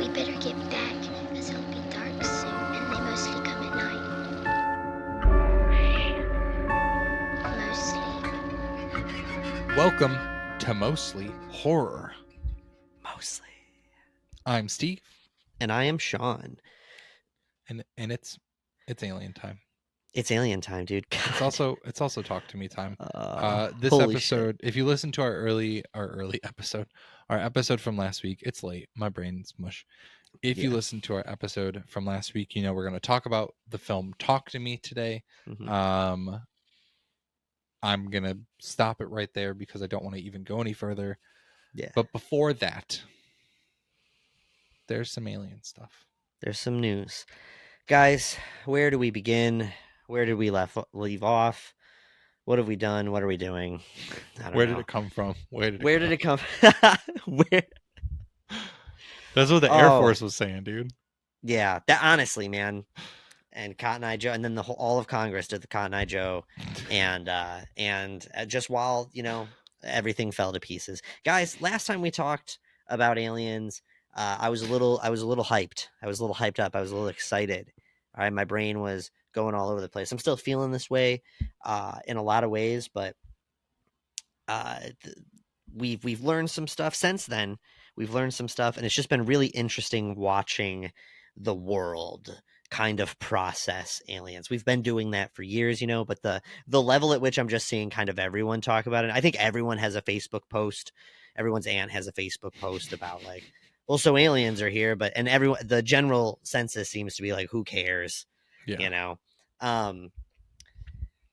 We better get back, because it'll be dark soon, and they mostly come at night. Mostly. Welcome to Mostly Horror. Mostly. I'm Steve, And I am Sean. and it's alien time. It's alien time, dude. God. It's also talk to me time. This holy episode, if you listen to our early episode, our episode from last week, it's late. My brain's mush. If you listen to our episode from last week, you know we're going to talk about the film Talk to Me today. Mm-hmm. I'm going to stop it right there because I don't want to even go any further. Yeah. But before that, there's some alien stuff. There's some news. Guys, where do we begin? Where did we leave off? What have we done? What are we doing? I don't know. Where did it come from? Where did it come? Where? That's what the Air Force was saying, dude. Yeah, that honestly, man. And Cotton Eye Joe, and then all of Congress did the Cotton Eye Joe, and just while everything fell to pieces, guys. Last time we talked about aliens, I was a little hyped. I was a little hyped up. I was a little excited. All right, my brain was going all over the place. I'm still feeling this way in a lot of ways, but we've learned some stuff since then. We've learned some stuff, and it's just been really interesting watching the world kind of process aliens. We've been doing that for years, but the level at which I'm just seeing kind of everyone talk about it. I think everyone has a Facebook post. Everyone's aunt has a Facebook post about like, well, so aliens are here, and everyone, the general census seems to be like, who cares? Yeah.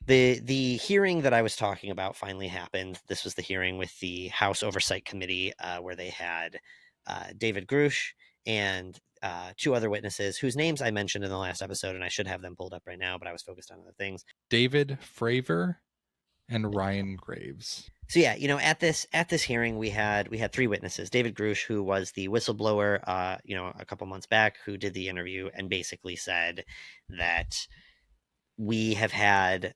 The hearing that I was talking about finally happened. This was the hearing with the House Oversight Committee where they had David Grush and two other witnesses whose names I mentioned in the last episode, and I should have them pulled up right now, but I was focused on other things. David Fravor and Ryan Graves. So yeah, at this hearing we had three witnesses. David Grush, who was the whistleblower, a couple months back, who did the interview and basically said that we have had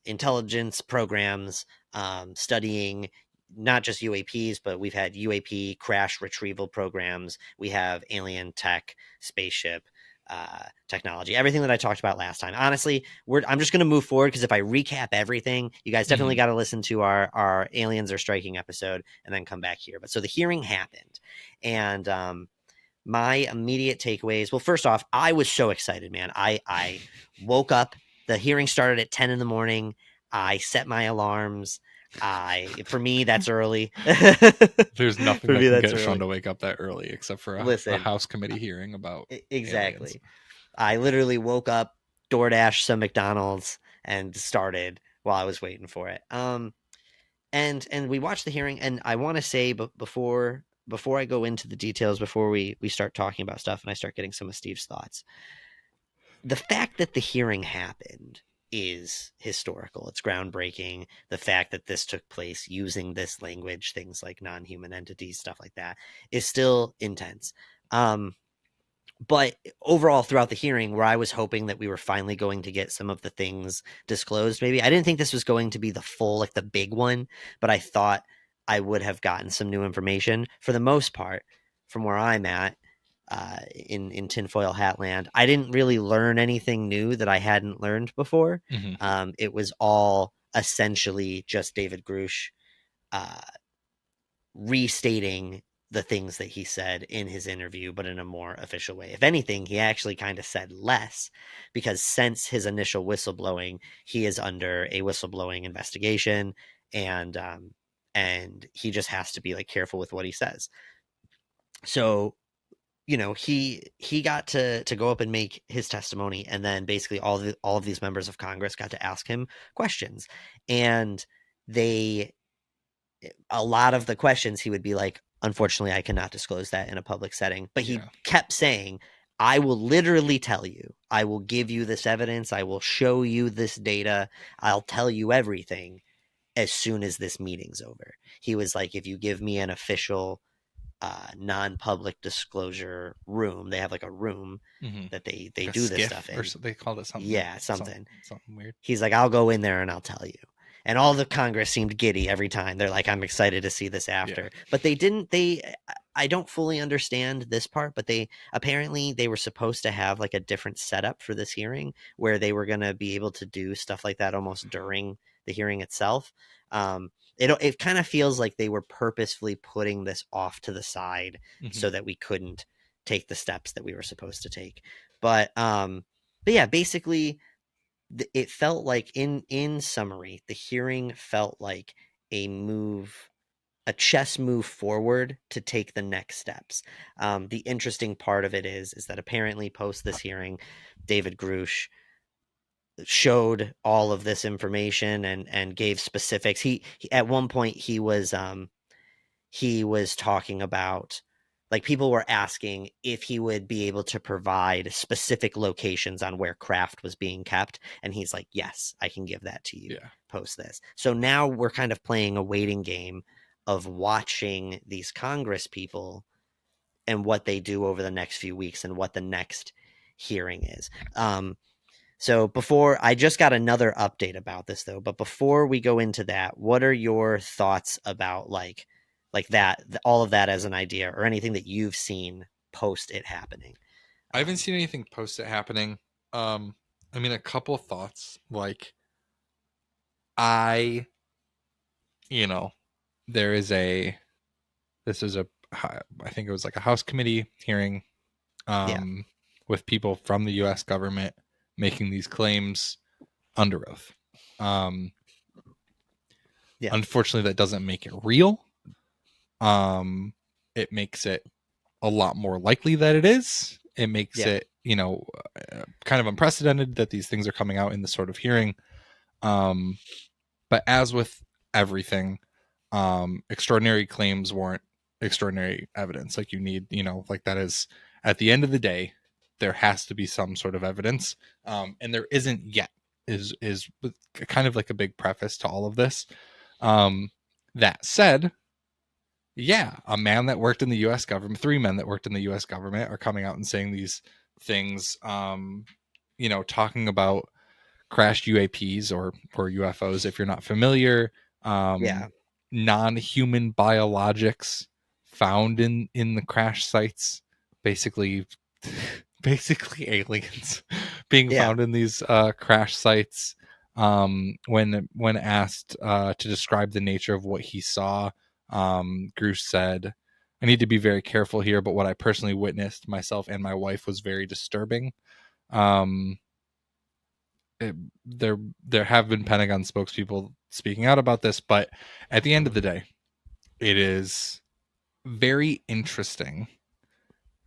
intelligence programs studying not just UAPs, but we've had UAP crash retrieval programs. We have alien tech, spaceship technology, everything that I talked about last time. Honestly, I'm just going to move forward because if I recap everything, you guys definitely got to listen to our Aliens Are Striking episode and then come back here. But so the hearing happened, and my immediate takeaways. Well, first off, I was so excited, man. I woke up. The hearing started at 10 in the morning. I set my alarms. For me, that's early. There's nothing that can get Sean to wake up that early except for a House committee hearing about exactly. Aliens. I literally woke up, DoorDashed some McDonald's, and started while I was waiting for it. And we watched the hearing, and I want to say, but before I go into the details, before we start talking about stuff, and I start getting some of Steve's thoughts, the fact that the hearing happened is historical. It's groundbreaking. The fact that this took place using this language, things like non-human entities, stuff like that, is still intense. But overall, throughout the hearing, where I was hoping that we were finally going to get some of the things disclosed, maybe I didn't think this was going to be the full, like the big one, but I thought I would have gotten some new information. For the most part, from where I'm at, in tinfoil hat land, I didn't really learn anything new that I hadn't learned before. It was all essentially just David Grush restating the things that he said in his interview, but in a more official way. If anything, he actually kind of said less, because since his initial whistleblowing, he is under a whistleblowing investigation, and he just has to be like careful with what he says. So he got to go up and make his testimony, and then basically all of these members of Congress got to ask him questions, and a lot of the questions he would be like, unfortunately, I cannot disclose that in a public setting. But he kept saying, I will literally tell you, I will give you this evidence, I will show you this data, I'll tell you everything as soon as this meeting's over. He was like, if you give me an official non-public disclosure room, they have like a room that they like do this stuff in. Or they called it something. Yeah, something weird. He's like, I'll go in there and I'll tell you. And all the Congress seemed giddy every time. They're like, I'm excited to see this after. Yeah. But they didn't. I don't fully understand this part, but they were supposed to have like a different setup for this hearing where they were going to be able to do stuff like that almost during the hearing itself. It kind of feels like they were purposefully putting this off to the side Mhm. so that we couldn't take the steps that we were supposed to take. But yeah, basically it felt like in summary, the hearing felt like a move, a chess move forward to take the next steps. The interesting part of it is that apparently post this hearing, David Grush showed all of this information and gave specifics. He at one point he was talking about, like, people were asking if he would be able to provide specific locations on where craft was being kept, and he's like, yes, I can give that to you Yeah. post this. So now we're kind of playing a waiting game of watching these Congress people and what they do over the next few weeks and what the next hearing is. So before, I just got another update about this though, but before we go into that, what are your thoughts about like that, all of that as an idea, or anything that you've seen post it happening? I haven't Um, seen anything post it happening. I mean, a couple thoughts. Like, I, you know, there is a this is a I think it was like a House committee hearing, yeah, um, with people from the U.S. government making these claims under oath. Um, yeah, Unfortunately, that doesn't make it real. Um, it makes it a lot more likely that it is. It makes yeah, it, kind of unprecedented that these things are coming out in this sort of hearing. Um, but as with everything, extraordinary claims warrant extraordinary evidence. Like, you need, like, that is, at the end of the day, there has to be some sort of evidence, and there isn't yet. Is kind of like a big preface to all of this. Um, that said, yeah, a man that worked in the U.S. government, three men that worked in the U.S. government are coming out and saying these things. Talking about crashed UAPs or UFOs. If you're not familiar, yeah, non-human biologics found in the crash sites, basically, basically aliens being yeah. found in these crash sites. When asked to describe the nature of what he saw, Grush said, "I need to be very careful here, but what I personally witnessed myself and my wife was very disturbing." Um, it, there have been Pentagon spokespeople speaking out about this, but at the end of the day, it is very interesting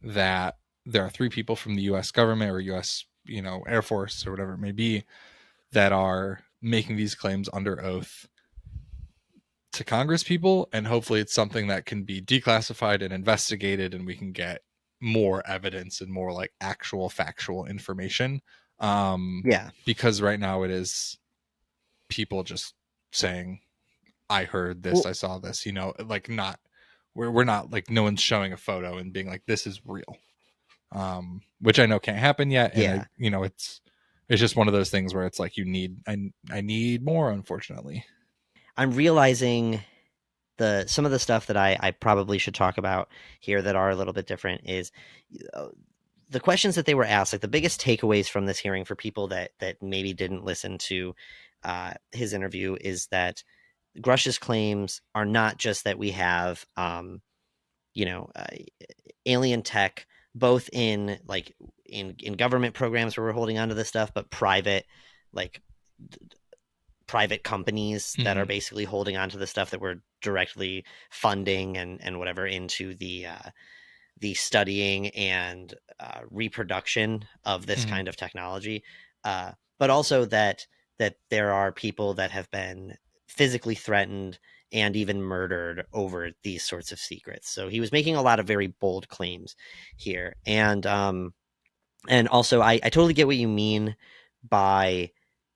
that there are three people from the U.S. government or U.S. Air Force or whatever it may be that are making these claims under oath to Congress people, and hopefully it's something that can be declassified and investigated, and we can get more evidence and more like actual factual information. Yeah. Because right now it is people just saying, I heard this, Well, I saw this, like, not, we're not like, no one's showing a photo and being like, this is real. Which I know can't happen yet. And yeah. it's just one of those things where it's like, I need more, unfortunately. I'm realizing some of the stuff that I probably should talk about here that are a little bit different is uh, the questions that they were asked. Like, the biggest takeaways from this hearing for people that maybe didn't listen to his interview is that Grush's claims are not just that we have, you know, uh, alien tech, both in like in government programs where we're holding on to this stuff, but like private companies that are Mm-hmm. basically holding on to the stuff that we're directly funding and whatever into the studying and reproduction of this Mm-hmm. kind of technology, but also that there are people that have been physically threatened and even murdered over these sorts of secrets. So he was making a lot of very bold claims here, and also I totally get what you mean by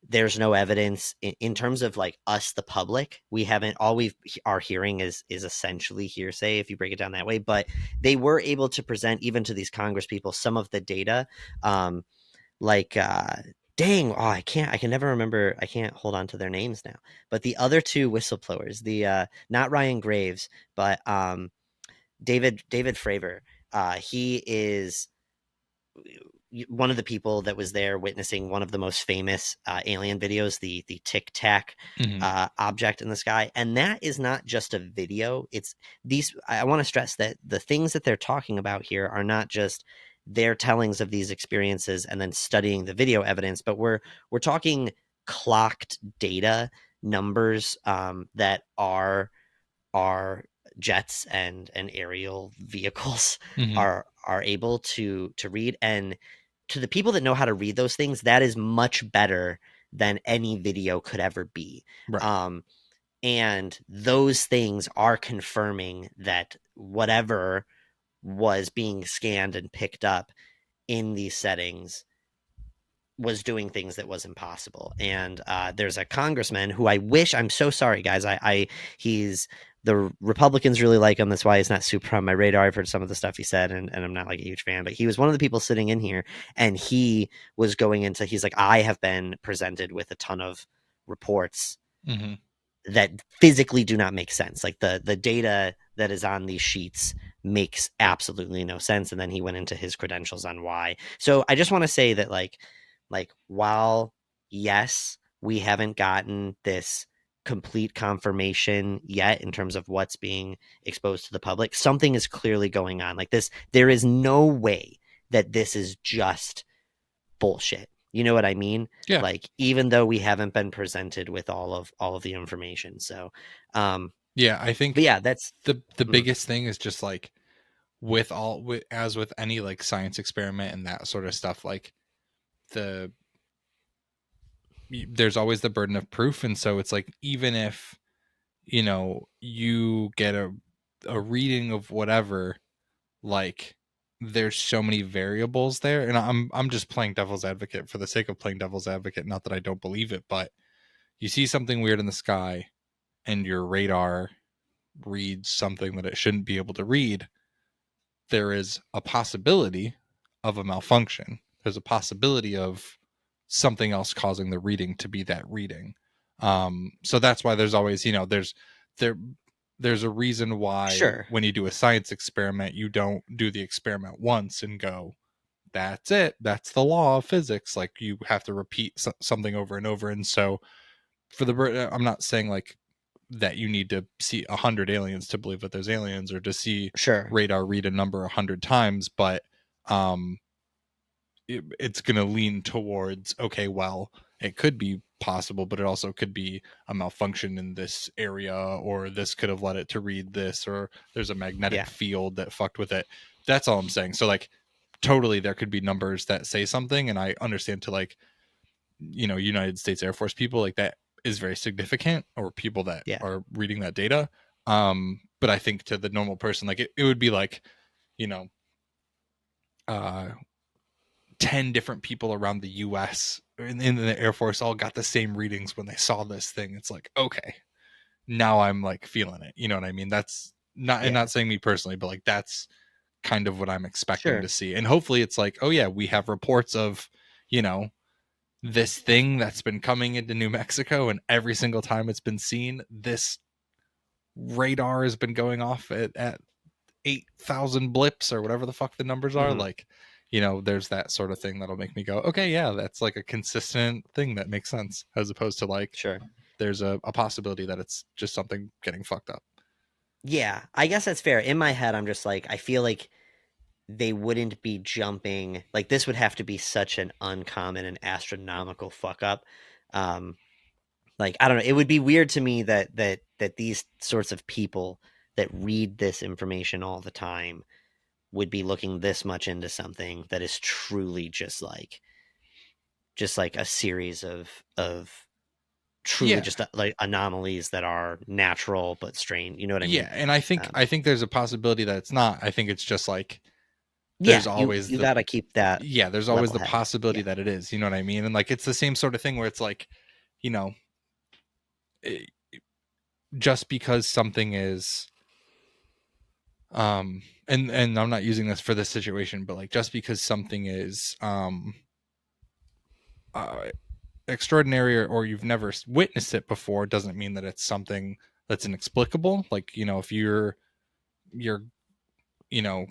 there's no evidence in terms of like us, the public. We haven't, all we are hearing is essentially hearsay if you break it down that way, but they were able to present even to these Congress people some of the data. um like dang, oh, I can never remember, I can't hold on to their names now, but the other two whistleblowers, the not Ryan Graves, but David Fravor. He is one of the people that was there witnessing one of the most famous alien videos, the Tic Tac object in the sky. And that is not just a video. It's these. I want to stress that the things that they're talking about here are not just their tellings of these experiences and then studying the video evidence, but we're talking clocked data numbers that are jets and aerial vehicles are able to read. And to the people that know how to read those things, that is much better than any video could ever be. Right. And those things are confirming that whatever was being scanned and picked up in these settings was doing things that was impossible. And there's a congressman who I'm so sorry, guys. He's the Republicans really like him. That's why he's not super on my radar. I've heard some of the stuff he said, and I'm not like a huge fan. But he was one of the people sitting in here, and he was going into. He's like, I have been presented with a ton of reports that physically do not make sense. Like the data that is on these sheets makes absolutely no sense. And then he went into his credentials on why. So I just want to say that like while yes, we haven't gotten this complete confirmation yet in terms of what's being exposed to the public, something is clearly going on. Like this, there is no way that this is just bullshit. You know what I mean? Yeah. Like, even though we haven't been presented with all of the information. So yeah, I think but yeah, that's the biggest thing is just like as with any like science experiment and that sort of stuff, like there's always the burden of proof. And so it's like, even if, you get a reading of whatever, like there's so many variables there. And I'm just playing devil's advocate for the sake of playing devil's advocate. Not that I don't believe it, but you see something weird in the sky and your radar reads something that it shouldn't be able to read. There is a possibility of a malfunction. There's a possibility of something else causing the reading to be that reading. So that's why there's always, there's a reason why when you do a science experiment, you don't do the experiment once and go, that's it. That's the law of physics. Like, you have to repeat something over and over. And so I'm not saying like that you need to see 100 aliens to believe that there's aliens, or to see radar read a number 100 times, but it's going to lean towards, okay, well, it could be possible, but it also could be a malfunction in this area, or this could have led it to read this, or there's a magnetic field that fucked with it. That's all I'm saying. So like, totally, there could be numbers that say something, and I understand to like, United States Air Force people, like that is very significant, or people that are reading that data. But I think to the normal person, like it would be like, 10 different people around the US in the Air Force all got the same readings when they saw this thing. It's like, okay, now I'm like feeling it. You know what I mean? That's not, and not saying me personally, but like, that's kind of what I'm expecting to see. And hopefully it's like, oh yeah, we have reports of, this thing that's been coming into New Mexico, and every single time it's been seen, this radar has been going off at 8,000 blips or whatever the fuck the numbers are. Like, there's that sort of thing that'll make me go, okay, yeah, that's like a consistent thing that makes sense, as opposed to like, there's a possibility that it's just something getting fucked up. Yeah, I guess that's fair. In my head, I'm just like, I feel like they wouldn't be jumping. Like, this would have to be such an uncommon and astronomical fuck up. Like, I don't know. It would be weird to me that these sorts of people that read this information all the time would be looking this much into something that is truly just like a series of truly just like anomalies that are natural but strange. You know what I mean? Yeah, and I think there's a possibility that it's not. I think it's just like, there's always you gotta keep that. Yeah, there's always the possibility that it is. You know what I mean? And like, it's the same sort of thing where it's like, just because something is and I'm not using this for this situation, but like, just because something is extraordinary, or you've never witnessed it before, doesn't mean that it's something that's inexplicable. Like, if you're you know,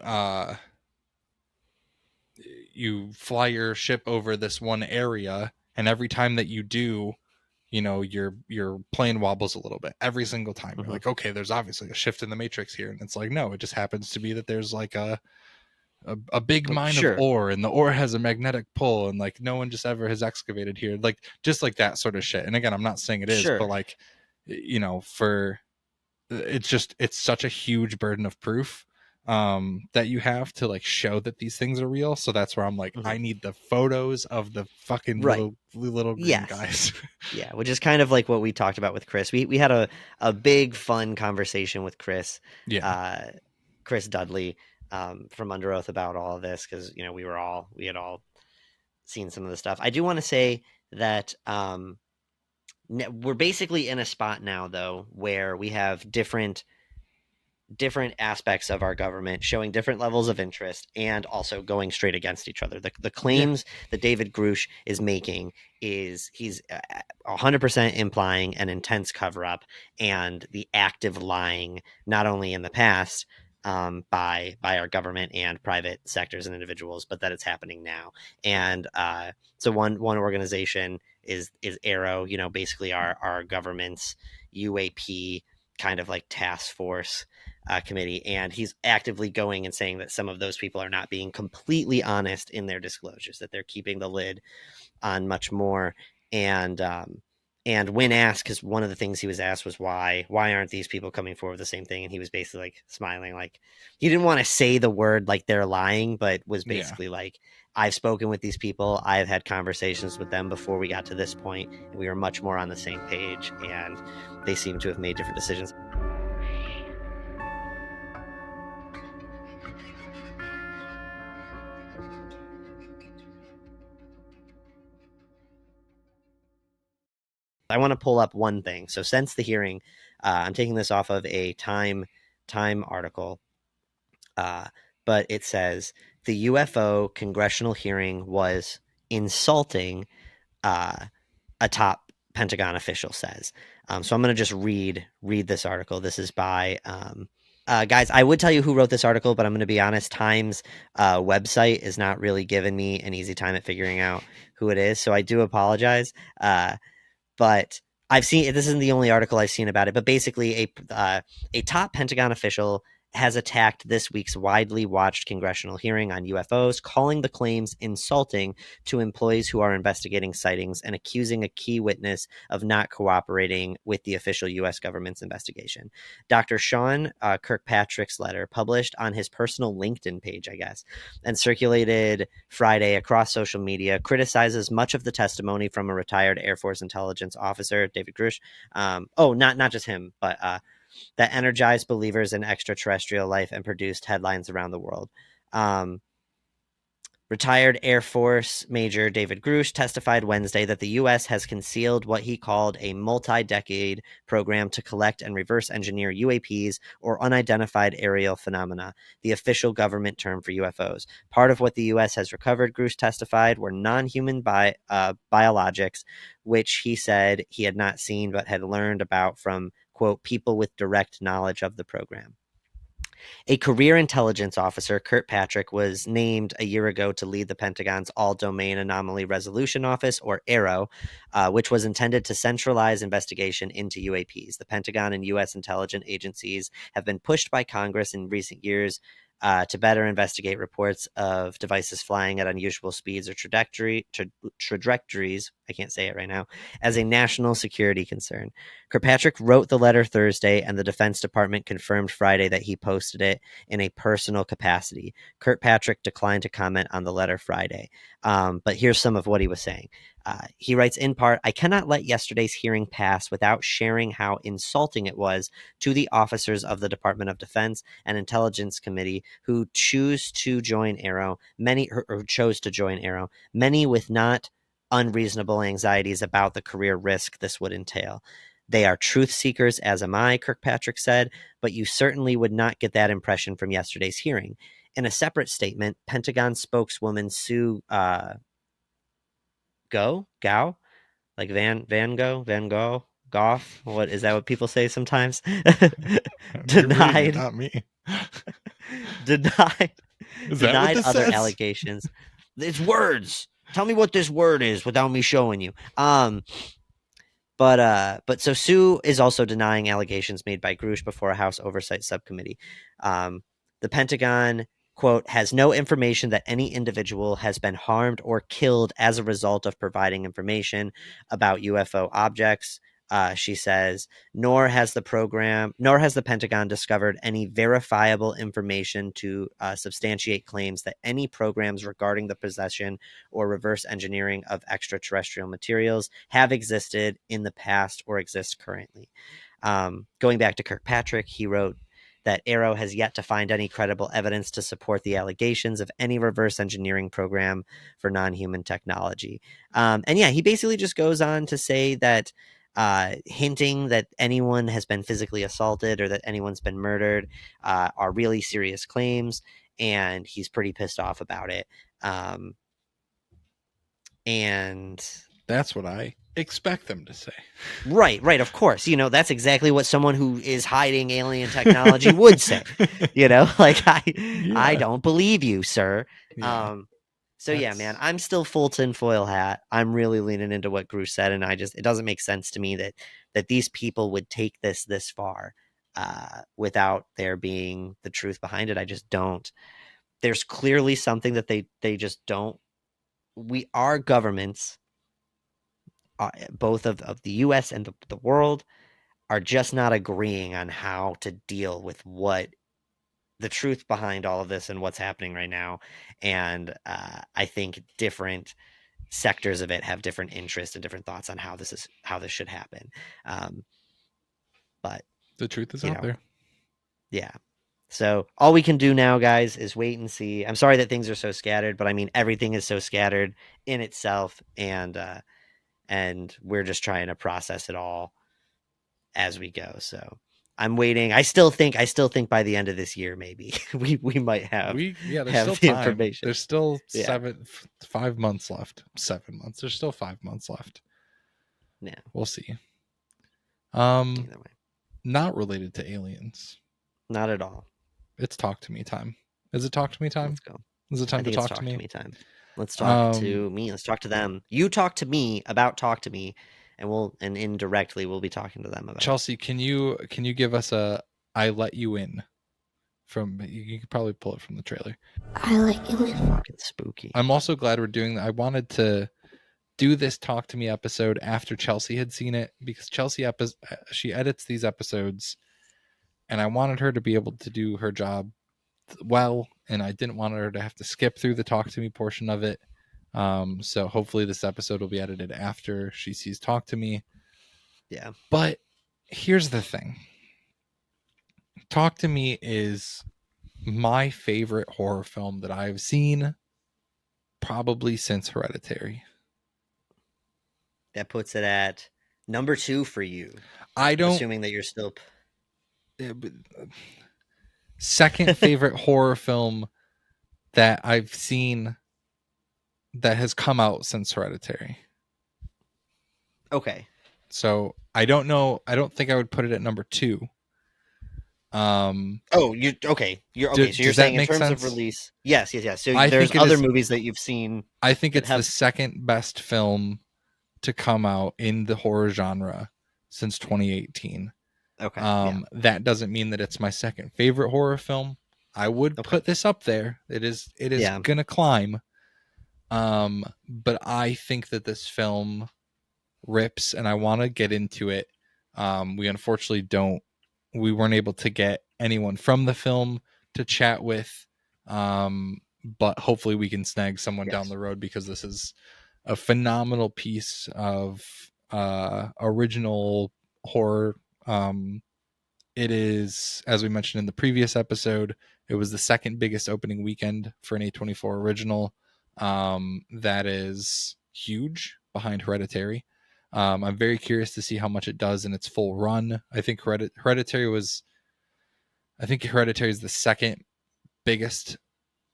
uh, you fly your ship over this one area, and every time that you do, your plane wobbles a little bit every single time. You're Mhm. like, okay, there's obviously a shift in the matrix here, and it's like, no, it just happens to be that there's like a big mine of Sure. ore, and the ore has a magnetic pull, and like no one just ever has excavated here, like just like that sort of shit. And again, I'm not saying it is, but Sure. like, for it's such a huge burden of proof that you have to like show that these things are real. So that's where I'm like, Mhm. I need the photos of the fucking Right. little green Yes. guys. Yeah, which is kind of like what we talked about with Chris. We had a big fun conversation with Chris, Yeah. uh, Chris Dudley, from Under Oath about all of this, because we had all seen some of the stuff. I do want to say that we're basically in a spot now though where we have different aspects of our government showing different levels of interest and also going straight against each other. The Yeah. claims that David Grush is making is he's 100% implying an intense cover up and the active lying, not only in the past by our government and private sectors and individuals, but that it's happening now. And so one organization is Arrow, basically our government's UAP kind of like task force committee, and he's actively going and saying that some of those people are not being completely honest in their disclosures, that they're keeping the lid on much more. And when asked, because one of the things he was asked was why aren't these people coming forward with the same thing, and he was basically like smiling, like he didn't want to say the word like they're lying, but was basically like, I've spoken with these people, I've had conversations with them before we got to this point, and we were much more on the same page, and they seem to have made different decisions. I want to pull up one thing. So since the hearing, I'm taking this off of a Time article, but it says the UFO congressional hearing was insulting. A top Pentagon official says. So I'm going to just read this article. This is by guys. I would tell you who wrote this article, but I'm going to be honest. Time's website is not really giving me an easy time at figuring out who it is, so I do apologize. But I've seen this isn't the only article I've seen about it, but basically a top Pentagon official has attacked this week's widely watched congressional hearing on UFOs, calling the claims insulting to employees who are investigating sightings and accusing a key witness of not cooperating with the official U.S. government's investigation. Dr. Sean Kirkpatrick's letter, published on his personal LinkedIn page, I guess, and circulated Friday across social media, criticizes much of the testimony from a retired Air Force intelligence officer, David Grush. Not just him, but that energized believers in extraterrestrial life and produced headlines around the world. Retired Air Force Major David Grush testified Wednesday that the U.S. has concealed what he called a multi-decade program to collect and reverse engineer UAPs, or unidentified aerial phenomena, the official government term for UFOs. Part of what the U.S. has recovered, Grush testified, were non-human biologics, which he said he had not seen but had learned about from, quote, people with direct knowledge of the program. A career intelligence officer, Kirkpatrick, was named a year ago to lead the Pentagon's All-Domain Anomaly Resolution Office, or ARROW, which was intended to centralize investigation into UAPs. The Pentagon and U.S. intelligence agencies have been pushed by Congress in recent years to better investigate reports of devices flying at unusual speeds or trajectories, I can't say it right now, as a national security concern. Kirkpatrick wrote the letter Thursday, and the Defense Department confirmed Friday that he posted it in a personal capacity. Kirkpatrick declined to comment on the letter Friday, but here's some of what he was saying. He writes, in part, I cannot let yesterday's hearing pass without sharing how insulting it was to the officers of the Department of Defense and Intelligence Committee who chose to join Arrow, many with not unreasonable anxieties about the career risk this would entail. They are truth seekers, as am I, Kirkpatrick said, but you certainly would not get that impression from yesterday's hearing. In a separate statement, Pentagon spokeswoman Sue Gao, like Van Gogh, Goff. What is that? What people say sometimes? You're reading it, Denied not me. denied Is that what this other says? allegations. It's words. Tell me what this word is without me showing you. But so Sue is also denying allegations made by Grush before a House Oversight Subcommittee. The Pentagon, quote, has no information that any individual has been harmed or killed as a result of providing information about UFO objects. She says, nor has the Pentagon discovered any verifiable information to substantiate claims that any programs regarding the possession or reverse engineering of extraterrestrial materials have existed in the past or exist currently. Going back to Kirkpatrick, he wrote that Arrow has yet to find any credible evidence to support the allegations of any reverse engineering program for non-human technology. And yeah, he basically just goes on to say that hinting that anyone has been physically assaulted or that anyone's been murdered are really serious claims, and he's pretty pissed off about it. And That's what I expect them to say. right, of course. That's exactly what someone who is hiding alien technology would say. Like I don't believe you, sir. Yeah. So yeah, man, I'm still full tinfoil hat. I'm really leaning into what Grush said, and it doesn't make sense to me that these people would take this far without there being the truth behind it. I just don't. There's clearly something that they just don't. Our governments, both of the U.S. and the world, are just not agreeing on how to deal with what the truth behind all of this and what's happening right now. And I think different sectors of it have different interests and different thoughts on how this should happen. But the truth is out there. Yeah. So all we can do now, guys, is wait and see. I'm sorry that things are so scattered, but I mean, everything is so scattered in itself, and we're just trying to process it all as we go. So I'm waiting. I still think by the end of this year, maybe we might have there's have still the time. information. There's still 5 months left. 7 months. There's still 5 months left. Yeah, we'll see. Either way, not related to aliens. Not at all. It's talk to me time. Is it talk to me time? Let's go. Is it time I think to it's talk to me? time. Let's talk to me. Let's talk to them. You talk to me about talk to me, and indirectly we'll be talking to them about Chelsea. Can you give us a I let you in from? You can probably pull it from the trailer. I let you in. Fucking spooky. I'm also glad we're doing that. I wanted to do this talk to me episode after Chelsea had seen it, because Chelsea she edits these episodes, and I wanted her to be able to do her job well, and I didn't want her to have to skip through the talk to me portion of it. So hopefully this episode will be edited after she sees talk to me. Yeah. But here's the thing. Talk to Me is my favorite horror film that I've seen probably since Hereditary. That puts it at number 2 for you. Assuming that you're still second favorite horror film that I've seen that has come out since Hereditary. Okay. So I don't know. I don't think I would put it at number 2. You're okay. So you're saying in terms of release, yes. So there's other movies that you've seen. I think it's the second best film to come out in the horror genre since 2018. Okay. That doesn't mean that it's my second favorite horror film. I would put this up there. It is gonna climb. But I think that this film rips, and I want to get into it. We unfortunately we weren't able to get anyone from the film to chat with, but hopefully we can snag someone down the road, because this is a phenomenal piece of original horror. It is, as we mentioned in the previous episode, it was the second biggest opening weekend for an A24 original. That is huge, behind Hereditary. I'm very curious to see how much it does in its full run. I think Hereditary is the second biggest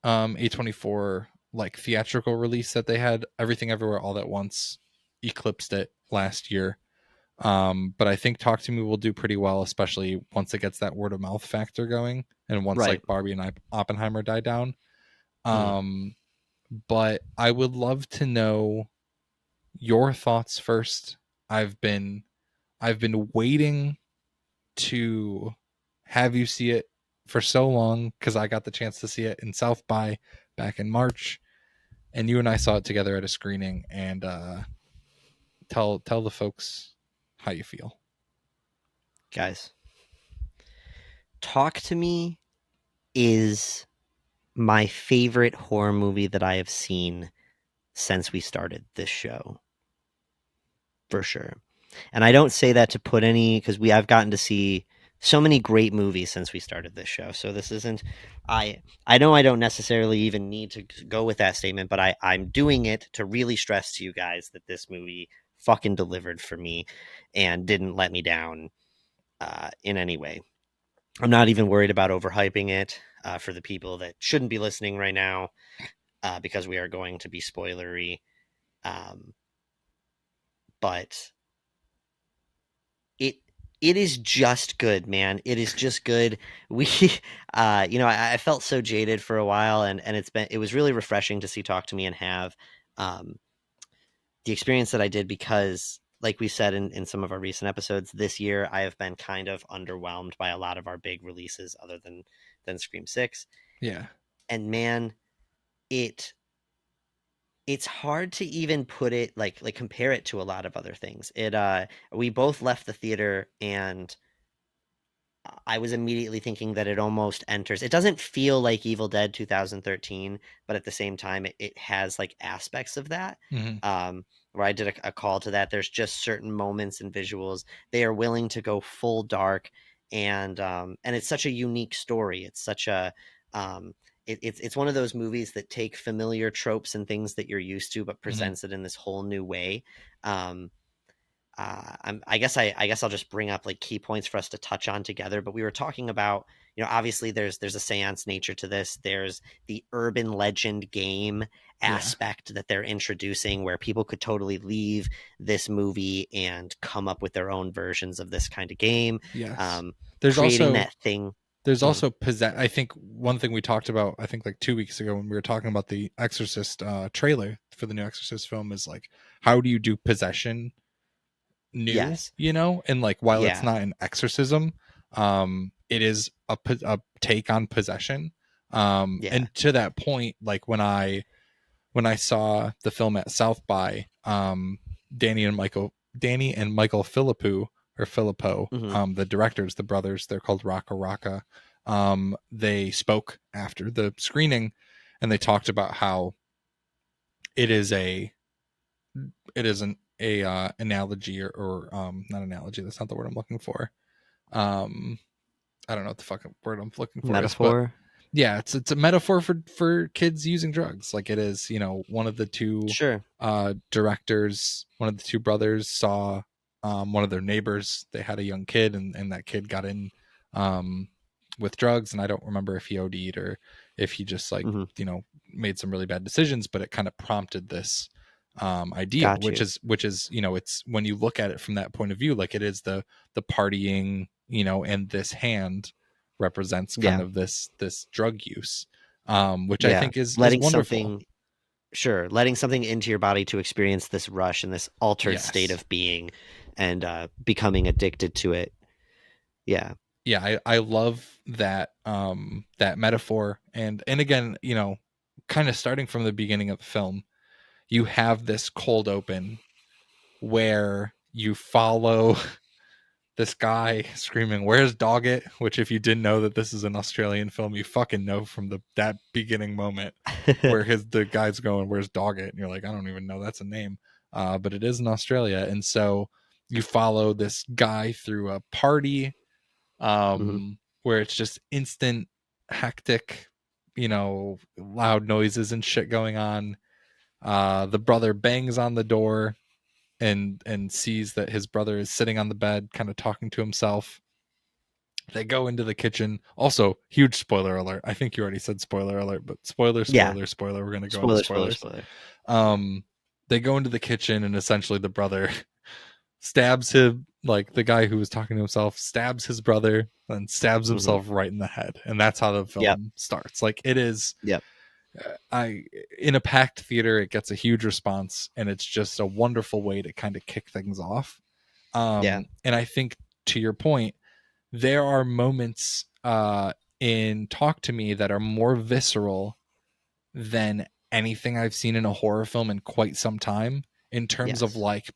A24 like theatrical release that they had. Everything Everywhere All at Once eclipsed it last year. But I think Talk to Me will do pretty well, especially once it gets that word of mouth factor going, and once Right. like Barbie and Oppenheimer die down. Mhm. But I would love to know your thoughts first. I've been waiting to have you see it for so long because I got the chance to see it in South by back in March, and you and I saw it together at a screening. And tell the folks how you feel. Guys, Talk to Me is my favorite horror movie that I have seen since we started this show, for sure. And I don't say that to put any, because I've gotten to see so many great movies since we started this show. So this isn't, I know I don't necessarily even need to go with that statement, but I'm doing it to really stress to you guys that this movie fucking delivered for me and didn't let me down in any way. I'm not even worried about overhyping it for the people that shouldn't be listening right now because we are going to be spoilery. But it it is just good, man. It is just good. We, I felt so jaded for a while, and it was really refreshing to see Talk to Me and have um, the experience that I did because, like we said in some of our recent episodes this year, I have been kind of underwhelmed by a lot of our big releases, other than Scream 6. Yeah. And man, it it's hard to even put it like compare it to a lot of other things. We both left the theater and I was immediately thinking that it almost enters. It doesn't feel like Evil Dead 2013, but at the same time, it has like aspects of that. Mm-hmm. Where I did a call to that. There's just certain moments and visuals they are willing to go full dark, and it's such a unique story. It's such a it's one of those movies that take familiar tropes and things that you're used to, but presents it in this whole new way. Um, I guess I'll just bring up like key points for us to touch on together. But we were talking about, obviously there's a seance nature to this. There's the urban legend game aspect that they're introducing, where people could totally leave this movie and come up with their own versions of this kind of game. Yes. There's Creating also that thing. There's also I think one thing we talked about, I think like 2 weeks ago when we were talking about the Exorcist trailer for the new Exorcist film, is like, how do you do possession new? Yes. And like, while it's Yeah. not an exorcism, it is a take on possession. Yeah. And to that point, like when I saw the film at South by, Danny and Michael Philippou, or Filippo, Mhm. the directors, the brothers, they're called Raka Raka. They spoke after the screening, and they talked about how it is an analogy, or not analogy. That's not the word I'm looking for. I don't know what the fucking word I'm looking for is, but Metaphor. yeah, it's a metaphor for kids using drugs. Like, it is, one of the two Sure. directors, one of the two brothers saw one of their neighbors. They had a young kid, and that kid got in with drugs, and I don't remember if he OD'd or if he just like Mhm. made some really bad decisions, but it kind of prompted this idea, Got which you. is it's, when you look at it from that point of view, like, it is the partying, and this hand represents kind Yeah. of this drug use, which I Yeah. think is Letting wonderful. something Sure, letting something into your body to experience this rush and this altered state Yes. of being, and becoming addicted to it. Yeah. Yeah, I love that that metaphor, and again, kind of starting from the beginning of the film, you have this cold open where you follow this guy screaming, "Where's Doggett?" Which, if you didn't know that this is an Australian film, you fucking know from that beginning moment where the guy's going, "Where's Doggett?" And you're like, I don't even know that's a name, but it is in Australia, and so you follow this guy through a party, Mhm. where it's just instant hectic, loud noises and shit going on. The brother bangs on the door and sees that his brother is sitting on the bed, kind of talking to himself. They go into the kitchen. Also, huge spoiler alert. I think you already said spoiler alert, but spoiler, Yeah. spoiler, spoiler. We're gonna go into Spoiler, spoiler, spoilers. spoiler. Um, they go into the kitchen, and essentially the brother stabs him like the guy who was talking to himself stabs his brother, then stabs Mm-hmm. himself right in the head, and that's how the Yep. film starts. Like it is, Yep. I in a packed theater, it gets a huge response, and it's just a wonderful way to kind of kick things off. Yeah. And I think to your point, there are moments in Talk to Me that are more visceral than anything I've seen in a horror film in quite some time, in terms of Yes. like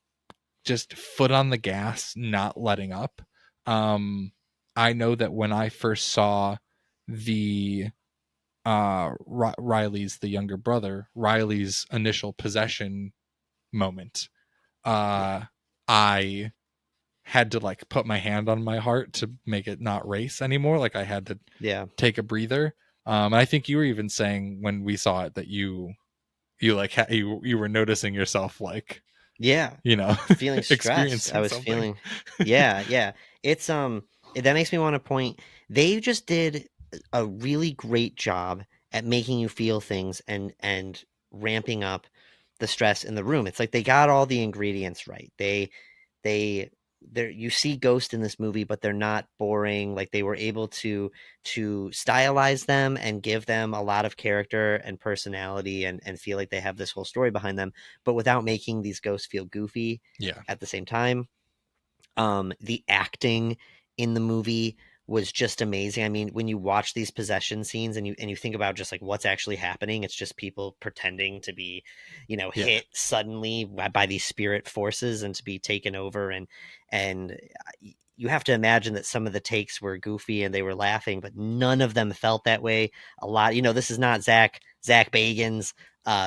just foot on the gas, not letting up. I know that when I first saw the Riley's, the younger brother, Riley's initial possession moment, Yeah. I had to like put my hand on my heart to make it not race anymore. Like I had to Yeah. take a breather. And I think you were even saying when we saw it that you like you were noticing yourself like, Yeah. you know, Feeling stressed. I experiencing was something. feeling, yeah, yeah. It's that makes me want to point. They just did a really great job at making you feel things and ramping up the stress in the room. It's like they got all the ingredients right. They there you see Ghost in this movie, but they're not boring. Like they were able to stylize them and give them a lot of character and personality and feel like they have this whole story behind them, but without making these ghosts feel goofy Yeah. at the same time. The acting in the movie was just amazing. I mean, when you watch these possession scenes and you think about just like what's actually happening, it's just people pretending to be, Yeah. hit suddenly by these spirit forces and to be taken over and you have to imagine that some of the takes were goofy and they were laughing, but none of them felt that way. A lot, this is not Zach Bagans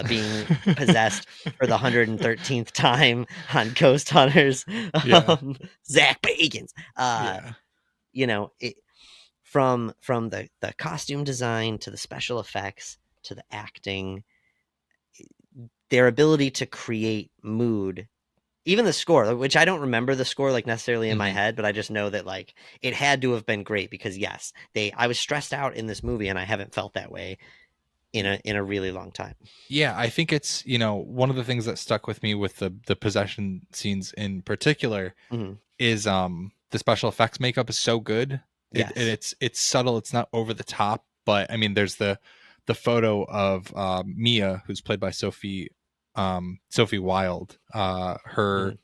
being possessed for the 113th time on Ghost Hunters. Yeah. Zach Bagans. Yeah. It from the costume design to the special effects to the acting, their ability to create mood, even the score, which I don't remember the score like necessarily in my Mhm. head, but I just know that like it had to have been great because yes, I was stressed out in this movie and I haven't felt that way in a really long time. Yeah, I think it's, one of the things that stuck with me with the possession scenes in particular Mhm. is the special effects makeup is so good. And Yes. it's subtle, it's not over the top, but I mean there's the photo of Mia, who's played by Sophie Wilde. Her Mhm.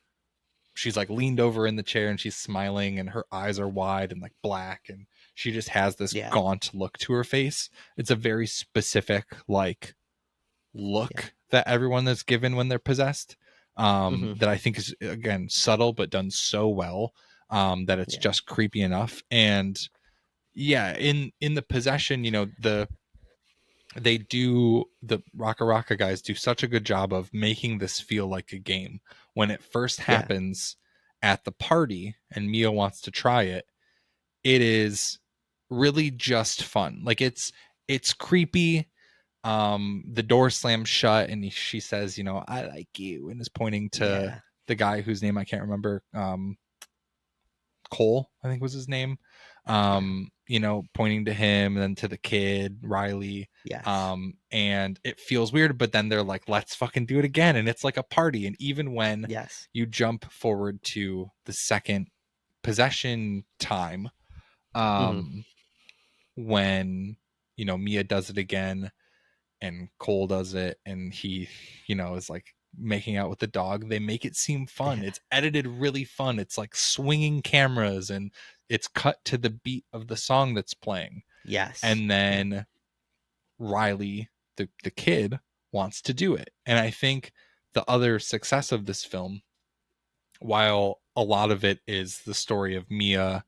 She's like leaned over in the chair and she's smiling and her eyes are wide and like black, and she just has this Yeah. gaunt look to her face. It's a very specific like Yeah. look that everyone is given when they're possessed, Mhm. that I think is again subtle but done so well, that it's Yeah. just creepy enough. And yeah, in the possession, the Raka Raka guys do such a good job of making this feel like a game. When it first Yeah. happens at the party and Mia wants to try it, it is really just fun. Like it's creepy. The door slams shut and she says, I like you, and is pointing to Yeah. the guy whose name I can't remember. Cole, I think was his name. Yeah. Pointing to him and then to the kid, Riley. Yes. And it feels weird, but then they're like, let's fucking do it again. And it's like a party. And even when Yes. you jump forward to the second possession time, Mhm. um, when, Mia does it again and Cole does it and he, is like making out with the dog, they make it seem fun. Yeah. It's edited really fun. It's like swinging cameras and it's cut to the beat of the song that's playing. Yes. And Yeah. then Riley, the kid, wants to do it. And I think the other success of this film, while a lot of it is the story of Mia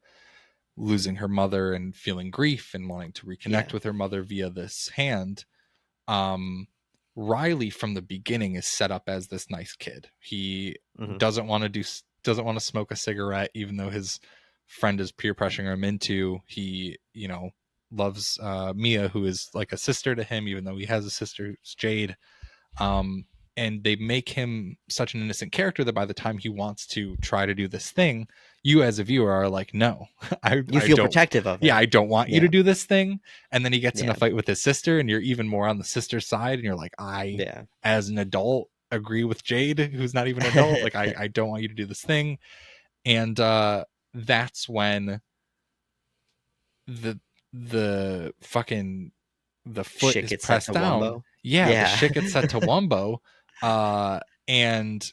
losing her mother and feeling grief and wanting to reconnect Yeah. with her mother via this hand, um Riley from the beginning is set up as this nice kid. He Mhm. doesn't want to smoke a cigarette even though his friend is peer pressuring him into. He loves Mia, who is like a sister to him even though he has a sister who's Jade. um and they make him such an innocent character that by the time he wants to try to do this thing, you as a viewer are like, no, You I feel don't. protective of Yeah, him. I don't want you to Yeah. do this thing. And then he gets in a Yeah. fight with his sister and you're even more on the sister's side and you're like, I Yeah. as an adult agree with Jade, who's not even an adult. Like I don't want you to do this thing. And that's when the fucking the foot Shit is gets set pressed to down. Wumbo. Yeah, the Yeah. shit gets set to Wumbo. And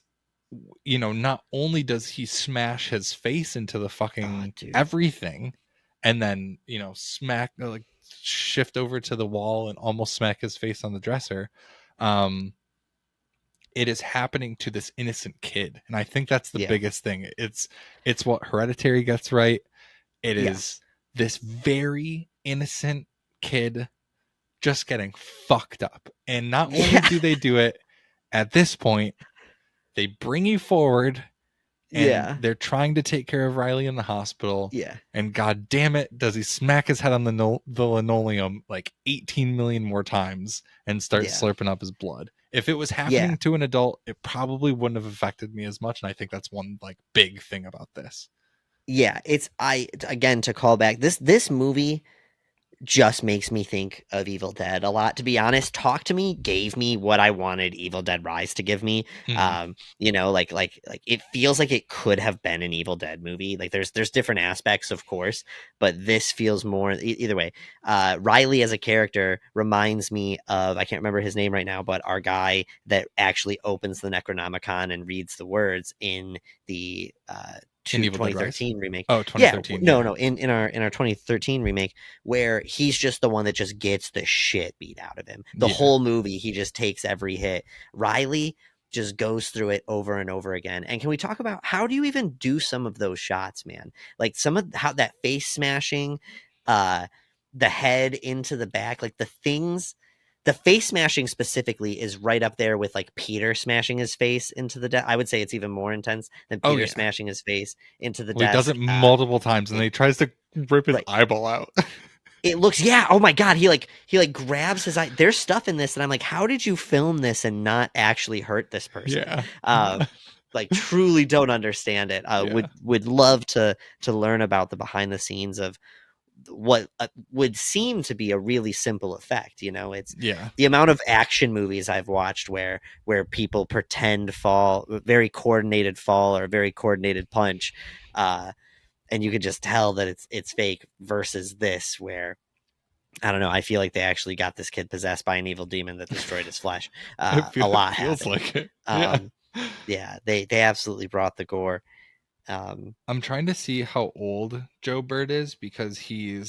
not only does he smash his face into the Oh, fucking dude. everything, and then smack, like, shift over to the wall and almost smack his face on the dresser. It is happening to this innocent kid, and I think that's the Yeah. biggest thing. It's what Hereditary gets right. It is Yes. this very innocent kid just getting fucked up, and not only Yeah. do they do it at this point, they bring you forward, and Yeah. they're trying to take care of Riley in the hospital, Yeah. and god damn it, does he smack his head on the linoleum like 18 million more times and start Yeah. slurping up his blood. If it was Yeah. happening to an adult, it probably wouldn't have affected me as much, and I think that's one like big thing about this. Yeah. It's again, to call back, this movie just makes me think of Evil Dead a lot. To be honest, Talk to Me gave me what I wanted Evil Dead Rise to give me. Mhm. Like it feels like it could have been an Evil Dead movie. Like there's different aspects, of course, but this feels more either way. Riley as a character reminds me of, I can't remember his name right now, but our guy that actually opens the Necronomicon and reads the words in the In Evil Dead Rise? 2013 remake. Oh, Yeah, 2013, no, yeah. no, in our 2013 remake, where he's just the one that just gets the shit beat out of him. The Yeah. whole movie, he just takes every hit. Riley just goes through it over and over again. And can we talk about how do you even do some of those shots, man? Like some of how that face smashing, the head into the back, like the face smashing specifically is right up there with like Peter smashing his face into the desk. I would say it's even more intense than Oh, Peter yeah. smashing his face into the Well, he does desk. it multiple times, and then he tries to rip his Right. eyeball out. It looks, yeah. Oh my god, he grabs his eye. There's stuff in this, and I'm like, how did you film this and not actually hurt this person? Yeah. Like truly don't understand it. Yeah. Would love to learn about the behind the scenes of what would seem to be a really simple effect. It's Yeah. the amount of action movies I've watched where people pretend fall, very coordinated fall or very coordinated punch, and you could just tell that it's fake, versus this where I don't know, I feel like they actually got this kid possessed by an evil demon that destroyed his flesh. A It lot feels happened. like it. Yeah. Yeah, they absolutely brought the gore. I'm trying to see how old Joe Bird is, because he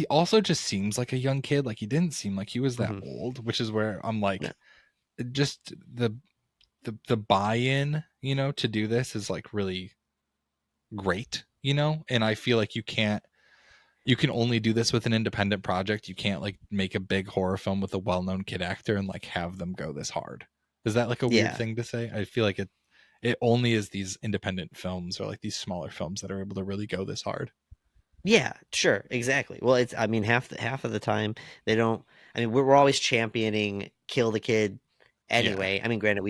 also just seems like a young kid. Like, he didn't seem like he was that Mhm. old, which is where I'm like, No. just the buy-in, to do this is like really great, and I feel like you can only do this with an independent project. You can't like make a big horror film with a well-known kid actor and like have them go this hard. Is that like a weird Yeah. thing to say? I feel like it only is these independent films or like these smaller films that are able to really go this hard. Yeah, sure, exactly. Well, it's, I mean, half of the time they don't. I mean, we're always championing kill the kid Yeah. anyway. I mean, granted,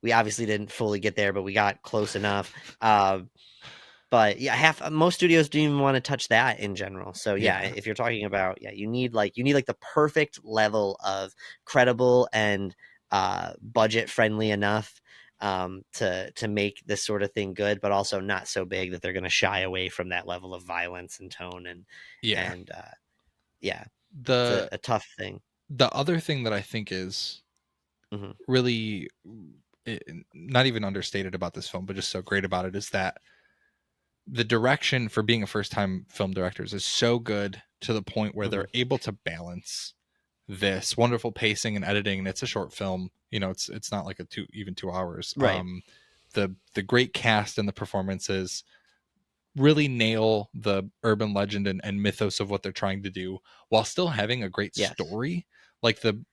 we obviously didn't fully get there, but we got close enough. But yeah, most studios don't even want to touch that in general. So yeah, Yeah. if you're talking about, yeah, you need like the perfect level of credible and budget friendly enough to make this sort of thing good, but also not so big that they're going to shy away from that level of violence and tone Yeah. and yeah, it's The a tough thing. the other thing that I think is Hmm. really not even understated about this film, but just so great about it, is that the direction for being a first time film directors is so good, to the point where Hmm. they're able to balance this wonderful pacing and editing. And it's a short film, it's not like even 2 hours. Right. The great cast and the performances really nail the urban legend and mythos of what they're trying to do, while still having a great Yes. story. Like the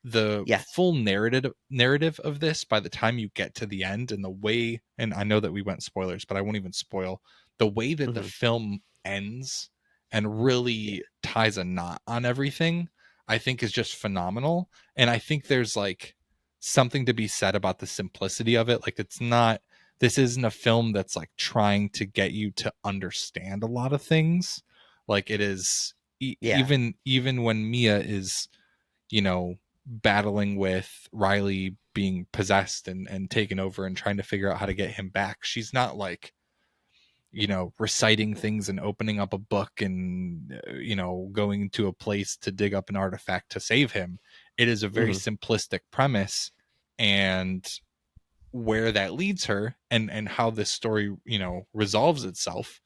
Yes. full narrative of this, by the time you get to the end, and the way, and I know that we went spoilers, but I won't even spoil the way that the Hmm. film ends and really ties a knot on everything, I think is just phenomenal. And I think there's like something to be said about the simplicity of it. Like, this isn't a film that's like trying to get you to understand a lot of things. Like, it is Yeah. even when Mia is, battling with Riley being possessed and taken over and trying to figure out how to get him back, she's not like reciting things and opening up a book and going to a place to dig up an artifact to save him. It is a very simplistic premise, and where that leads her and how this story resolves itself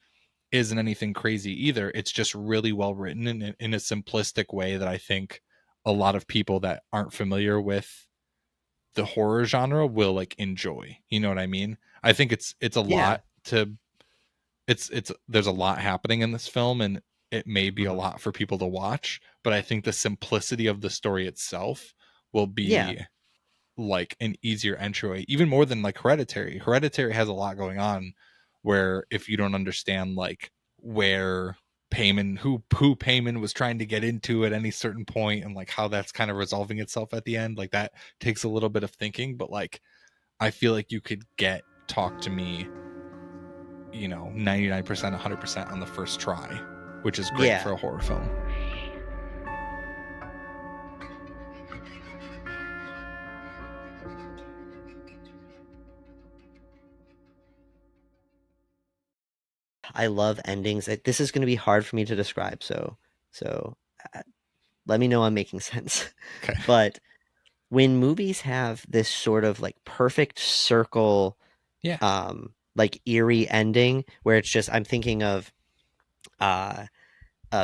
isn't anything crazy either. It's just really well written in a simplistic way that I think a lot of people that aren't familiar with the horror genre will like enjoy. You know what I mean? I think it's a lot to it's there's a lot happening in this film, and it may be a lot for people to watch, but I think the simplicity of the story itself will be like an easier entryway, even more than like Hereditary has a lot going on, where if you don't understand like where who Payman was trying to get into at any certain point, and like how that's kind of resolving itself at the end, like that takes a little bit of thinking. But like I feel like you could get Talk to Me 99%, 100% on the first try, which is great for a horror film. I love endings. This is going to be hard for me to describe, so let me know I'm making sense. Okay. But when movies have this sort of like perfect circle, like eerie ending, where it's just, I'm thinking of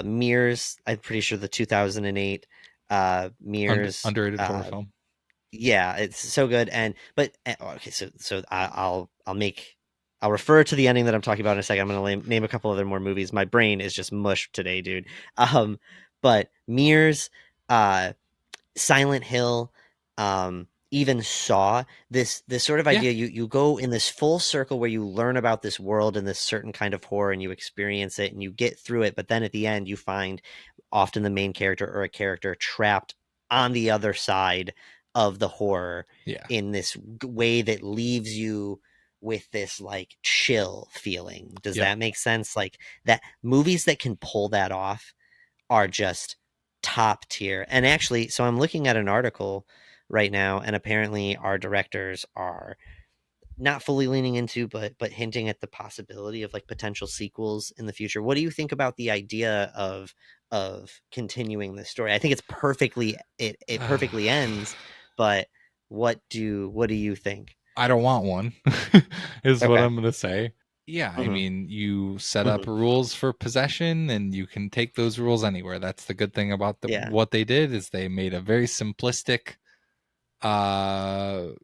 Mirrors. I'm pretty sure the 2008 Mirrors underrated horror film. Yeah, it's so good. Okay, so I'll refer to the ending that I'm talking about in a second. I'm going to name a couple other more movies. My brain is just mush today, dude. But Mirrors, Silent Hill, even Saw, this sort of idea, you go in this full circle where you learn about this world and this certain kind of horror, and you experience it and you get through it, but then at the end you find often the main character or a character trapped on the other side of the horror in this way that leaves you with this like chill feeling. Does that make sense? Like that, movies that can pull that off are just top tier. And actually, so I'm looking at an article right now, and apparently our directors are not fully leaning into, but hinting at the possibility of like potential sequels in the future. What do you think about the idea of continuing this story? I think it's perfectly it perfectly ends, but what do you think? I don't want one is what I'm gonna say. I mean, you set up rules for possession and you can take those rules anywhere. That's the good thing about what they did, is they made a very simplistic not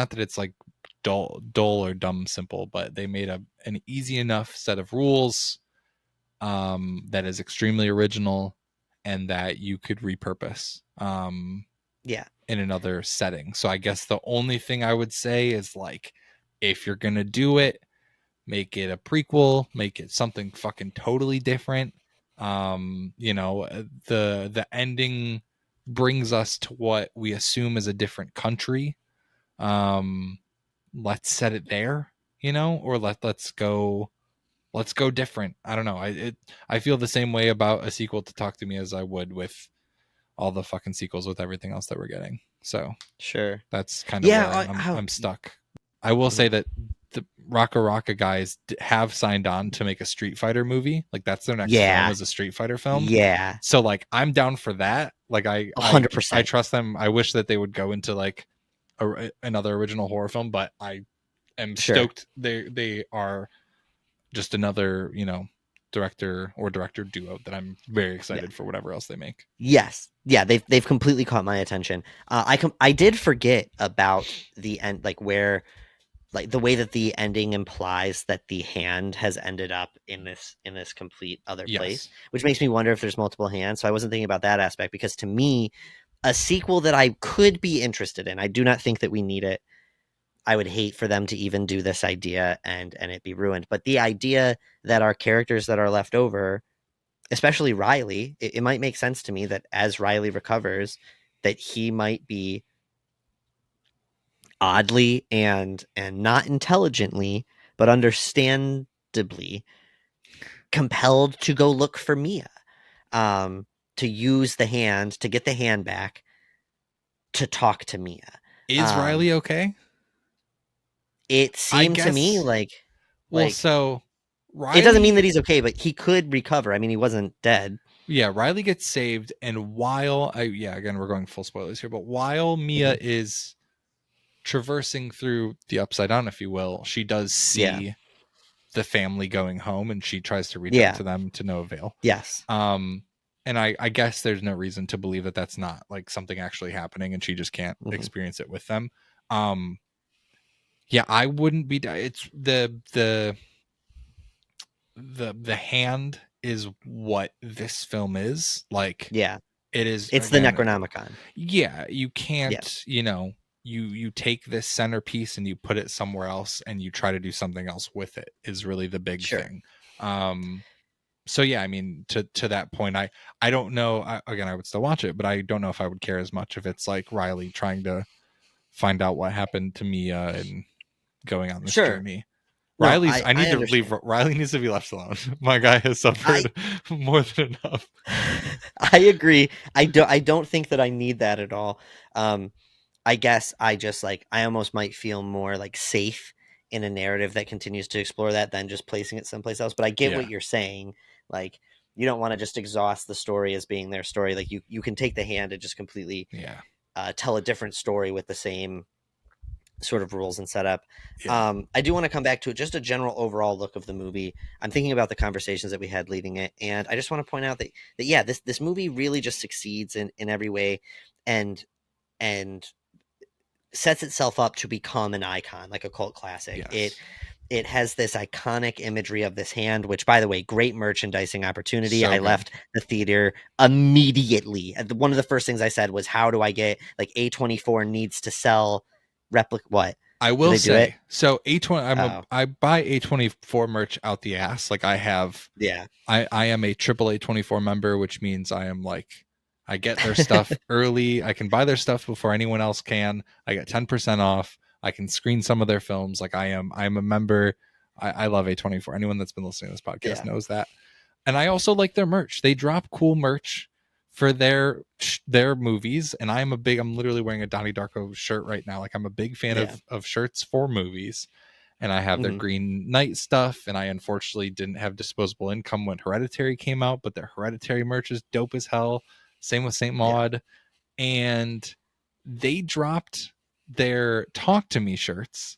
that it's like dull or dumb simple, but they made an easy enough set of rules that is extremely original and that you could repurpose in another setting. So I guess the only thing I would say is like, if you're gonna do it, make it a prequel, make it something fucking totally different. The ending brings us to what we assume is a different country. Let's set it there, or let's go different. I don't know. I feel the same way about a sequel to Talk to Me as I would with all the fucking sequels with everything else that we're getting. So sure, that's kind of where I'm stuck. I will say that the Raka guys have signed on to make a Street Fighter movie. Like that's their next film, is a Street Fighter film. Yeah. So like I'm down for that. Like I 100%. I trust them. I wish that they would go into like another original horror film, but I am stoked they are just another, director duo that I'm very excited for whatever else they make. Yes. Yeah, they've completely caught my attention. I did forget about the end, like where, like the way that the ending implies that the hand has ended up in this complete other place, which makes me wonder if there's multiple hands. So I wasn't thinking about that aspect, because to me, a sequel that I could be interested in, I do not think that we need it. I would hate for them to even do this idea and it be ruined. But the idea that our characters that are left over, especially Riley, it might make sense to me that as Riley recovers, that he might be oddly and not intelligently, but understandably compelled to go look for Mia, to use the hand, to get the hand back, to talk to Mia. Is Riley okay? It seemed to me like Well, Like, so it doesn't mean that Riley, he's okay, but he could recover. I mean, he wasn't dead. yeah, Riley gets saved, and while again, we're going full spoilers here, but while Mia Mhm. is traversing through the upside down, if you will, she does Yeah. see the family going home, and she tries to reach out Yeah. to them to no avail. Yes. And I guess there's no reason to believe that that's not like something actually happening, and she just can't Mhm. experience it with them. Yeah, I wouldn't be. It's the hand is what this film is like. Yeah. It is, It's the again, Necronomicon. yeah, you Yeah. can't, you take this centerpiece and you put it somewhere else and you try to do something else with it is really the big Sure. thing. So yeah, I mean, to that point, I don't know. Again, I would still watch it, but I don't know if I would care as much if it's like Riley trying to find out what happened to Mia and going on this Sure. journey. No, I need I to leave. understand. Riley needs to be left alone. My guy has suffered more than enough. I agree. I don't think that I need that at all. I guess I just like I almost might feel more like safe in a narrative that continues to explore that than just placing it someplace else. But I get Yeah. what you're saying. Like you don't want to just exhaust the story as being their story. Like you can take the hand and just completely Yeah. tell a different story with the same sort of rules and setup. Yeah. I do want to come back to it, just a general overall look of the movie. I'm thinking about the conversations that we had leading it, and I just want to point out that yeah, this movie really just succeeds in every way, and and sets itself up to become an icon, like a cult classic. Yes. It has this iconic imagery of this hand, which, by the way, great merchandising opportunity. So I good. left the theater immediately. One of the first things I said was, "How do I get like A24 needs to sell replica? What I do will they do it? say, so A20, Oh, I buy A24 merch out the ass. Like I have, yeah, I am a triple A24 member, which means I am like, I get their stuff early. I can buy their stuff before anyone else can. I get 10% off. I can screen some of their films. Like I am a member. I love A24. Anyone that's been listening to this podcast yeah, knows that. And I also like their merch. They drop cool merch for their movies, and I'm literally wearing a Donnie Darko shirt right now. Like I'm a big fan yeah. of shirts for movies, and I have their Mhm. Green Knight stuff, and I unfortunately didn't have disposable income when Hereditary came out, but their Hereditary merch is dope as hell. Same with Saint Maud. And they dropped their Talk to Me shirts,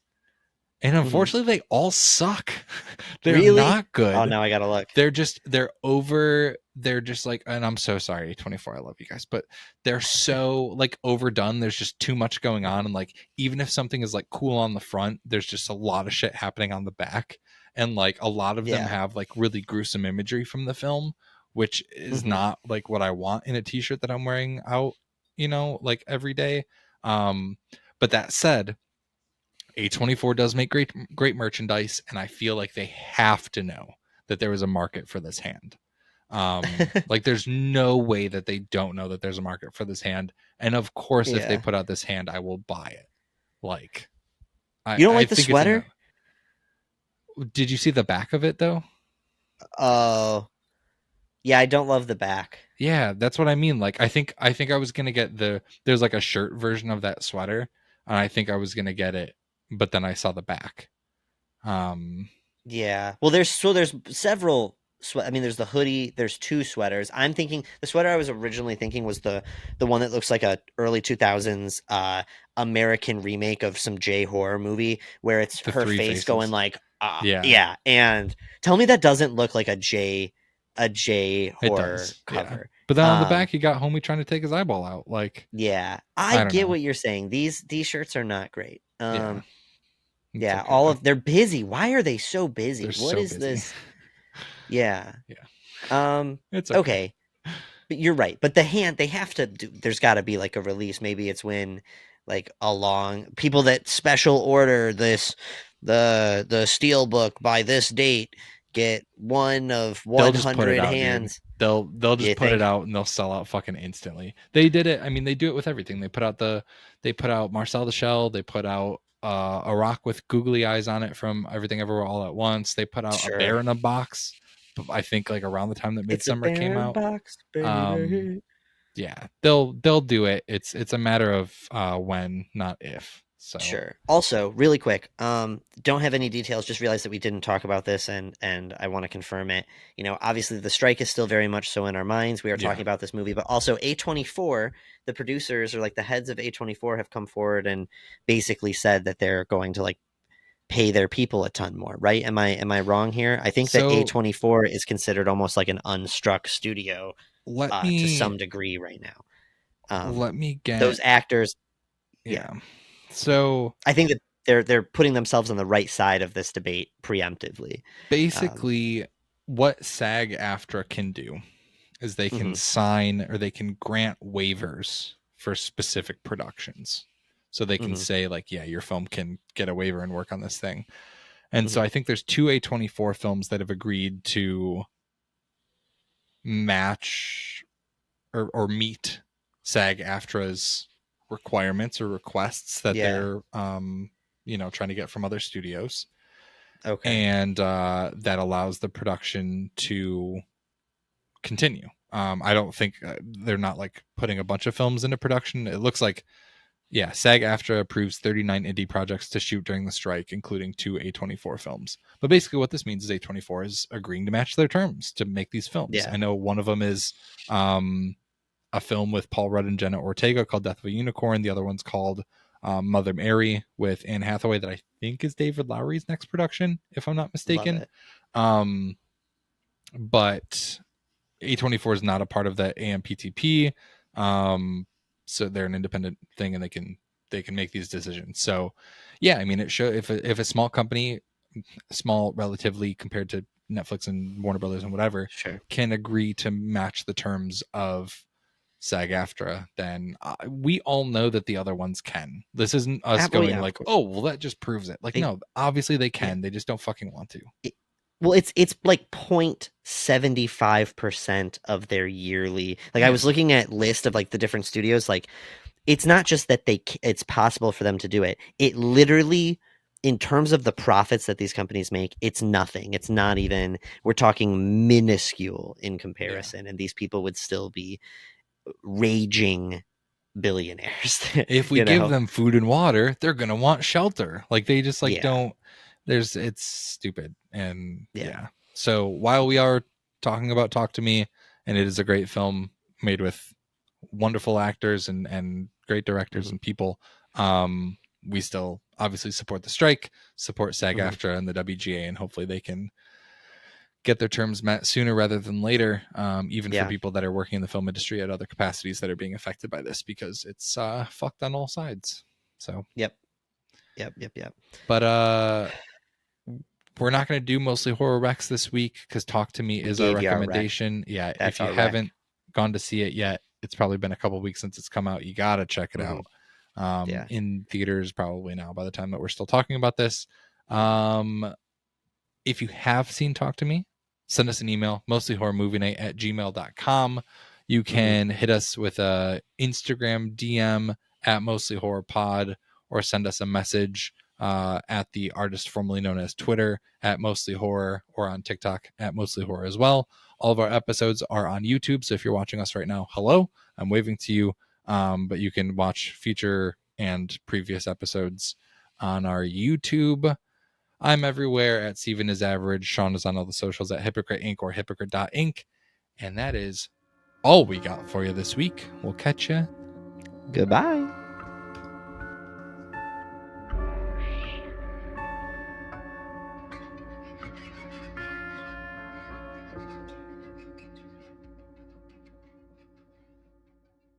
and Mhm. unfortunately they all suck. They're Really? not Oh, good. now I gotta look. They're just like, and I'm so sorry, 24, I love you guys, but they're so like overdone. There's just too much going on, and like even if something is like cool on the front, there's just a lot of shit happening on the back, and like a lot of them Yeah. have like really gruesome imagery from the film, which is Mhm. not like what I want in a t-shirt that I'm wearing out, like every day. But that said, A24 does make great merchandise, and I feel like they have to know that there is a market for this hand. Like there's no way that they don't know that there's a market for this hand. And of course, if they Yeah. put out this hand, I will buy it. Like You don't I like the think it's sweater? Did you see the back of it though? Oh, yeah. I don't love the back. Yeah, that's what I mean. Like I think I was gonna get there's like a shirt version of that sweater, and I think I was gonna get it, but then I saw the back. Yeah. Well, there's several I mean, there's the hoodie. There's two sweaters. I'm thinking the sweater I was originally thinking was the one that looks like a early 2000s American remake of some J horror movie where it's The her three face going faces. like Yeah, yeah. And tell me that doesn't look like a J it horror does. Yeah. cover. But then on the back, you got homie trying to take his eyeball out. Like, Yeah. I I don't get know. what you're saying. These shirts are not great. Yeah. It's Yeah, okay though. they're busy. Why are they so busy? They're What so is busy. this? Yeah. Yeah. Um, It's okay. okay. But you're right. But the hand, they have to do, there's got to be like a release. Maybe it's when like along people that special order the steel book by this date get one of They'll just put it 100 out, dude. hands. They'll You just put it think? out and they'll sell out fucking instantly. They did it. I mean, they do it with everything. They put out Marcel the Shell. They put out a rock with googly eyes on it from Everything Everywhere All at Once. They put out a Sure. bear in a box. I think like around the time that It's a Midsummer came bear out. box, Um, baby. yeah, they'll do it. It's a matter of when, not if. So Sure. Also, really quick, don't have any details. Just realized that we didn't talk about this, and I want to confirm it. Obviously, the strike is still very much so in our minds. We are Yeah. talking about this movie, but also A24, the producers or like the heads of A24 have come forward and basically said that they're going to like pay their people a ton more. Right? Am I wrong here? I think that So A24 is considered almost like an unstruck studio let to me some degree right now. let me Those get actors, yeah. yeah. So I think that they're putting themselves on the right side of this debate preemptively. basically what SAG-AFTRA can do is they can Mhm. sign or they can grant waivers for specific productions. So they can Mhm. say like, yeah, your film can get a waiver and work on this thing. And so Mhm. I think there's two A24 films that have agreed to match or meet SAG-AFTRA's requirements or requests that Yeah. they're trying to get from other studios. Okay. And that allows the production to continue. I don't think they're not like putting a bunch of films into production. It looks like, yeah, SAG-AFTRA approves 39 indie projects to shoot during the strike, including 2 A24 films. But basically what this means is A24 is agreeing to match their terms to make these films. Yeah. I know one of them is a film with Paul Rudd and Jenna Ortega called Death of a Unicorn. The other one's called Mother Mary with Anne Hathaway that I think is David Lowery's next production, if I'm not Love mistaken. it. But A24 is not a part of the AMPTP. So they're an independent thing and they can make these decisions. So yeah, I mean, it show if a small company, small relatively compared to Netflix and Warner Brothers and whatever, Sure. can agree to match the terms of SAG-AFTRA, then we all know that the other ones can. This isn't us Well, going yeah, of like, course. oh, well, that just proves it. Like, They, no, obviously they yeah. can. They just don't fucking want to. Well, it's like 0.75% of their yearly. Like I Yeah. was looking at list of like the different studios. Like it's not just that it's possible for them to do it. It literally, in terms of the profits that these companies make, it's nothing. It's not even. We're talking minuscule in comparison, and these people would still be raging billionaires. If we you give know? them food and water, they're gonna want shelter. Like they just like Yeah. don't. It's stupid, and Yeah. yeah. So while we are talking about Talk to Me, and it is a great film made with wonderful actors and great directors Mhm. and people, we still obviously support the strike, support SAG-AFTRA and the WGA, and hopefully they can get their terms met sooner rather than later, even for Yeah. people that are working in the film industry at other capacities that are being affected by this, because it's fucked on all sides. So Yep. but we're not going to do mostly horror recs this week because Talk to Me We is our gave you our rec. recommendation. Yeah, That's if you our rec. haven't gone to see it yet, it's probably been a couple weeks since it's come out. You gotta check it out. Yeah. In theaters probably now by the time that we're still talking about this. If you have seen Talk to Me, send us an email, mostlyhorrormovienight@gmail.com. You can hit us with a Instagram DM at mostlyhorrorpod, or send us a message at the artist formerly known as Twitter at mostlyhorror, or on TikTok at mostlyhorror as well. All of our episodes are on YouTube, so if you're watching us right now, hello, I'm waving to you. But you can watch future and previous episodes on our YouTube. I'm everywhere at Steven is Average. Sean is on all the socials at Hypocrite Inc. or Hypocrite.inc. And that is all we got for you this week. We'll catch you. Goodbye.